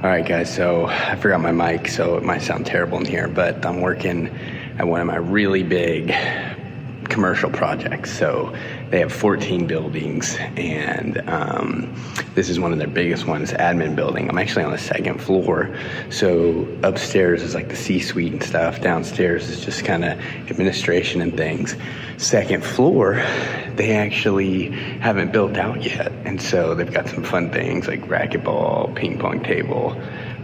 All right, guys, so I forgot my mic, so it might sound terrible in here, but I'm working at one of my really big commercial projects. So they have 14 buildings, and this is one of their biggest ones, admin building. I'm actually on the second floor, so upstairs is like the C-suite and stuff. Downstairs is just kind of administration and things. Second floor, they actually haven't built out yet, and so they've got some fun things like racquetball, ping pong table.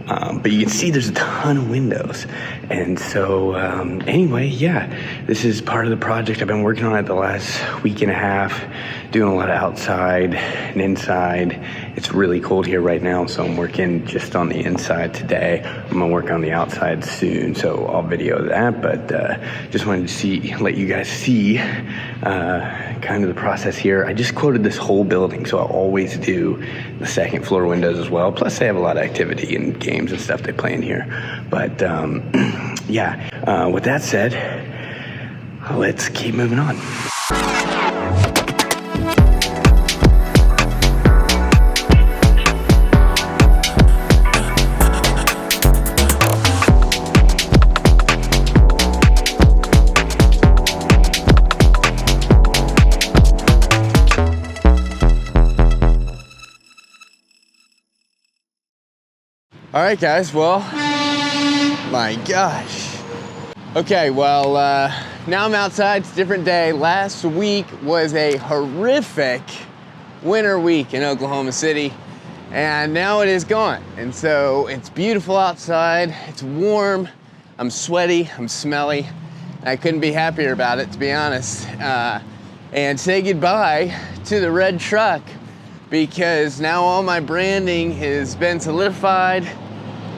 But you can see there's a ton of windows. And so anyway, yeah, this is part of the project. I've been working on it the last week and a half, doing a lot of outside and inside. It's really cold here right now, so I'm working just on the inside today. I'm gonna work on the outside soon, so I'll video that. But just wanted to let you guys see kind of the process here. I just quoted this whole building, so I'll always do the second floor windows as well. Plus they have a lot of activity and games and stuff they play in here. But yeah, with that said, let's keep moving on. All right, guys, well, my gosh. Okay, well, now I'm outside, it's a different day. Last week was a horrific winter week in Oklahoma City, and now it is gone. And so it's beautiful outside, it's warm, I'm sweaty, I'm smelly. I couldn't be happier about it, to be honest. And say goodbye to the red truck, because now all my branding has been solidified,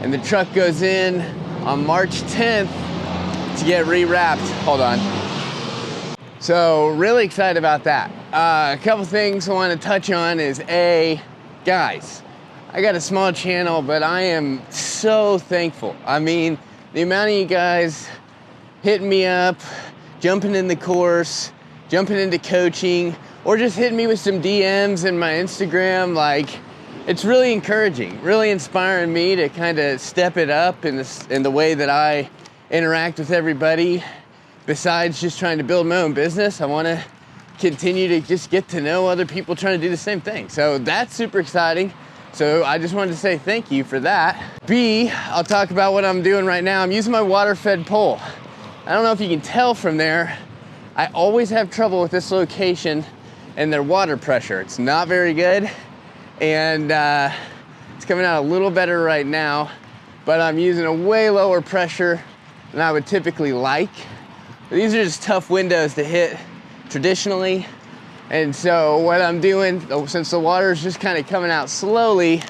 and the truck goes in on March 10th to get rewrapped. Hold on. So really excited about that. A couple things I want to touch on is guys, I got a small channel, but I am so thankful. I mean, the amount of you guys hitting me up, jumping in the course, jumping into coaching, or just hitting me with some DMs in my Instagram, like, it's really encouraging, really inspiring me to kind of step it up in the way that I interact with everybody. Besides just trying to build my own business, I want to continue to just get to know other people trying to do the same thing. So that's super exciting. So I just wanted to say thank you for that. I'll talk about what I'm doing right now. I'm using my water-fed pole. I don't know if you can tell from there, I always have trouble with this location and their water pressure. It's not very good. And it's coming out a little better right now, but I'm using a way lower pressure than I would typically like. These are just tough windows to hit traditionally. And so what I'm doing, since the water is just kind of coming out slowly,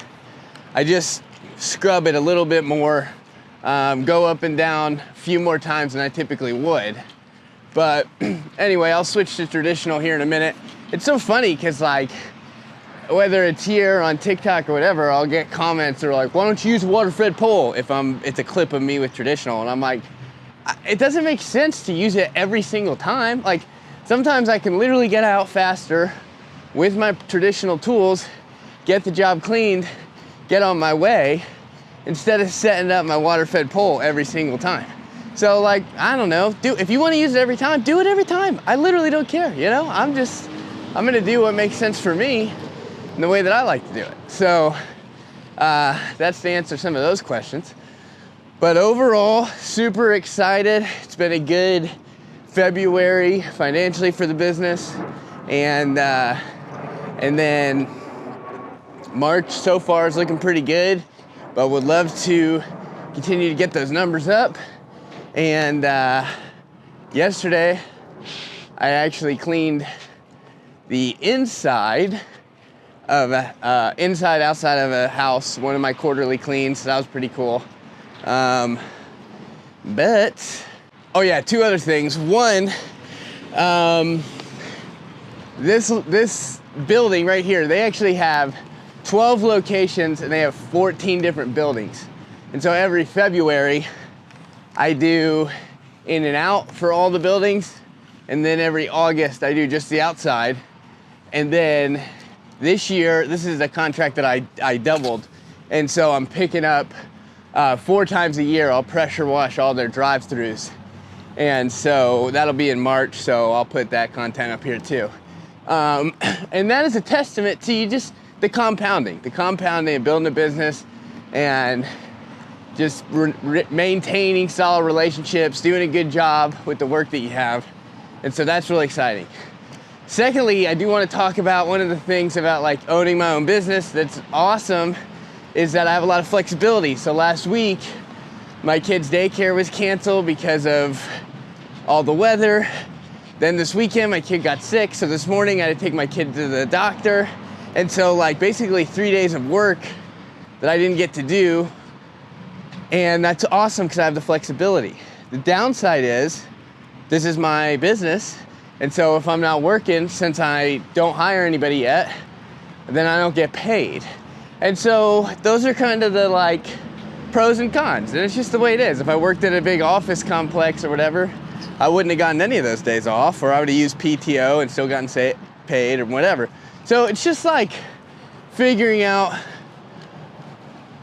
I just scrub it a little bit more, go up and down a few more times than I typically would. But anyway, I'll switch to traditional here in a minute. It's so funny because, like, whether it's here on TikTok or whatever, I'll get comments that are like, why don't you use a water-fed pole if it's a clip of me with traditional? And I'm like, it doesn't make sense to use it every single time. Like, sometimes I can literally get out faster with my traditional tools, get the job cleaned, get on my way, instead of setting up my water-fed pole every single time. So, like, I don't know, if you want to use it every time, do it every time. I literally don't care, you know? I'm gonna do what makes sense for me in the way that I like to do it. So that's to answer some of those questions. But overall, super excited. It's been a good February financially for the business. And then March so far is looking pretty good, but would love to continue to get those numbers up. And yesterday, I actually cleaned the inside outside of a house, one of my quarterly cleans, so that was pretty cool. But, oh yeah, two other things. One, this building right here, they actually have 12 locations and they have 14 different buildings. And so every February, I do in and out for all the buildings. And then every August, I do just the outside. And then this year, this is a contract that I doubled. And so I'm picking up 4 times a year. I'll pressure wash all their drive-throughs. And so that'll be in March, so I'll put that content up here too. And that is a testament to just the compounding of building a business and just maintaining solid relationships, doing a good job with the work that you have. And so that's really exciting. Secondly, I do want to talk about one of the things about like owning my own business that's awesome is that I have a lot of flexibility. So last week, my kid's daycare was canceled because of all the weather. Then this weekend, my kid got sick. So this morning I had to take my kid to the doctor. And so like basically 3 days of work that I didn't get to do. And that's awesome because I have the flexibility. The downside is, this is my business. And so if I'm not working, since I don't hire anybody yet, then I don't get paid. And so those are kind of the like pros and cons. And it's just the way it is. If I worked at a big office complex or whatever, I wouldn't have gotten any of those days off, or I would have used PTO and still gotten paid or whatever. So it's just like figuring out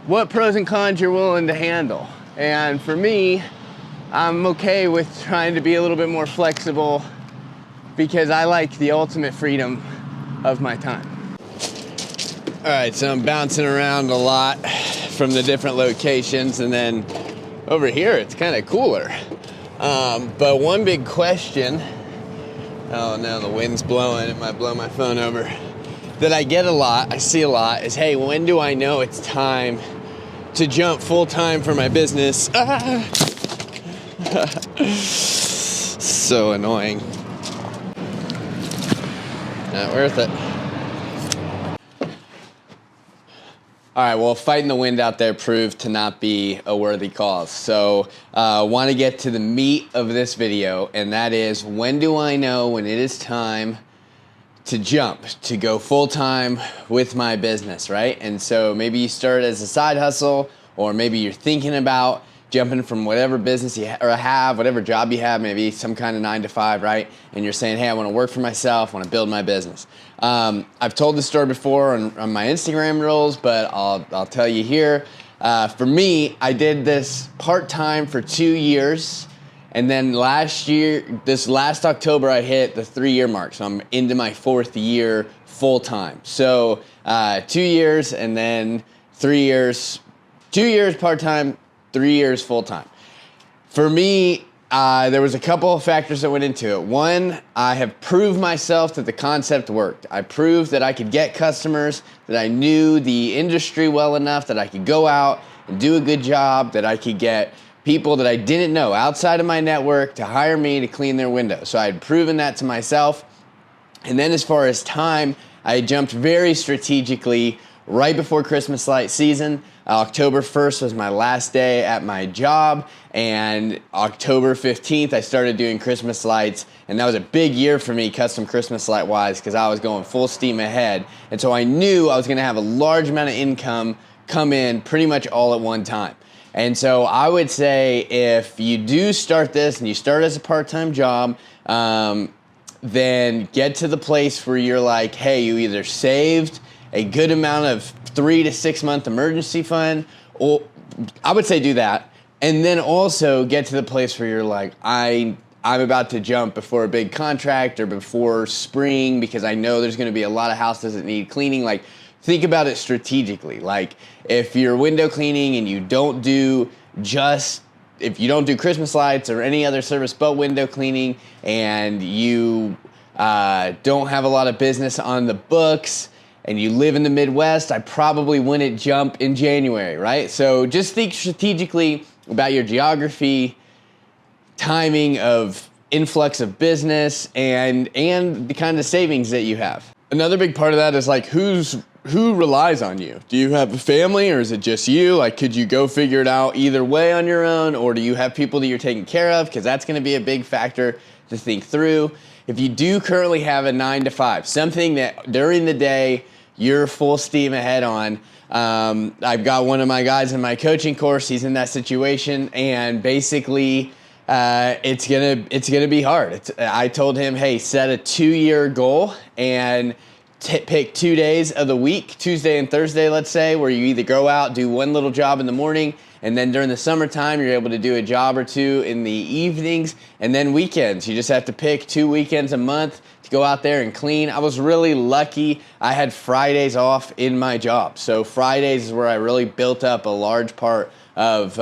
what pros and cons you're willing to handle. And for me, I'm okay with trying to be a little bit more flexible because I like the ultimate freedom of my time. All right, so I'm bouncing around a lot from the different locations, and then over here it's kind of cooler. But one big question, oh no, the wind's blowing, it might blow my phone over, that I get a lot, I see a lot, is hey, when do I know it's time to jump full time for my business? So annoying. Not worth it. All right, well, fighting the wind out there proved to not be a worthy cause. So want to get to the meat of this video, and that is, when do I know when it is time to jump, to go full-time with my business, right? And so maybe you start as a side hustle, or maybe you're thinking about jumping from whatever business you have, whatever job you have, maybe some kind of 9-to-5, right? And you're saying, hey, I want to work for myself, I want to build my business. I've told this story before on my Instagram reels, but I'll tell you here. For me, I did this part-time for 2 years, and then this last October, I hit the 3-year mark. So I'm into my 4th year full-time. So 2 years and then 3 years, 2 years part-time, 3 years full-time. For me, there was a couple of factors that went into it. One, I have proved myself that the concept worked. I proved that I could get customers, that I knew the industry well enough, that I could go out and do a good job, that I could get people that I didn't know outside of my network to hire me to clean their windows. So I had proven that to myself. And then as far as time, I jumped very strategically right before Christmas light season. October 1st was my last day at my job, and October 15th I started doing Christmas lights, and that was a big year for me custom Christmas light wise because I was going full steam ahead. And so I knew I was going to have a large amount of income come in pretty much all at one time. And so I would say if you do start this and you start as a part-time job, then get to the place where you're like, hey, you either saved a good amount of 3 to 6 month emergency fund, or I would say do that. And then also get to the place where you're like, I'm about to jump before a big contract or before spring because I know there's gonna be a lot of houses that need cleaning. Like, think about it strategically. Like, if you're window cleaning and you don't do if you don't do Christmas lights or any other service but window cleaning, and you don't have a lot of business on the books, and you live in the Midwest, I probably wouldn't jump in January, right? So just think strategically about your geography, timing of influx of business, and the kind of savings that you have. Another big part of that is like, who relies on you? Do you have a family, or is it just you? Like, could you go figure it out either way on your own, or do you have people that you're taking care of? Because that's gonna be a big factor to think through. If you do currently have a 9-to-5, something that during the day you're full steam ahead on, I've got one of my guys in my coaching course, he's in that situation, and basically it's gonna be hard. I told him, hey, set a 2-year goal and pick 2 days of the week, Tuesday and Thursday, let's say, where you either go out, do one little job in the morning, and then during the summertime, you're able to do a job or two in the evenings, and then weekends. You just have to pick 2 weekends a month to go out there and clean. I was really lucky. I had Fridays off in my job. So Fridays is where I really built up a large part of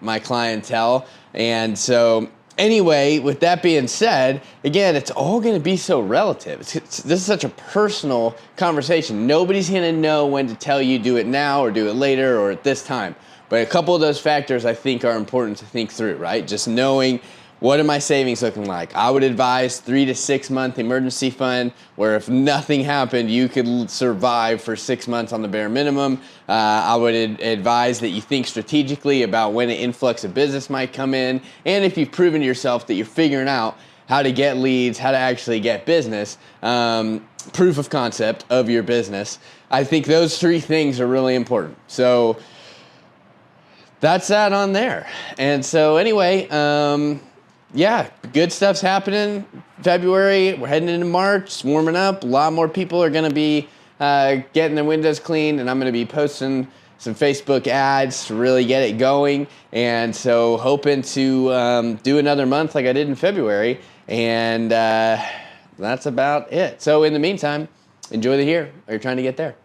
my clientele. And so anyway, with that being said, again, it's all going to be so relative. This is such a personal conversation. Nobody's going to know when to tell you do it now or do it later or at this time. But a couple of those factors I think are important to think through, right? Just knowing, what are my savings looking like? I would advise 3 to 6 month emergency fund, where if nothing happened, you could survive for 6 months on the bare minimum. I would advise that you think strategically about when an influx of business might come in, and if you've proven to yourself that you're figuring out how to get leads, how to actually get business, proof of concept of your business. I think those 3 things are really important. So that's that on there. And so anyway, yeah, good stuff's happening. February, we're heading into March, it's warming up. A lot more people are going to be getting their windows cleaned, and I'm going to be posting some Facebook ads to really get it going. And so hoping to do another month like I did in February. And that's about it. So in the meantime, enjoy the year. Are you trying to get there?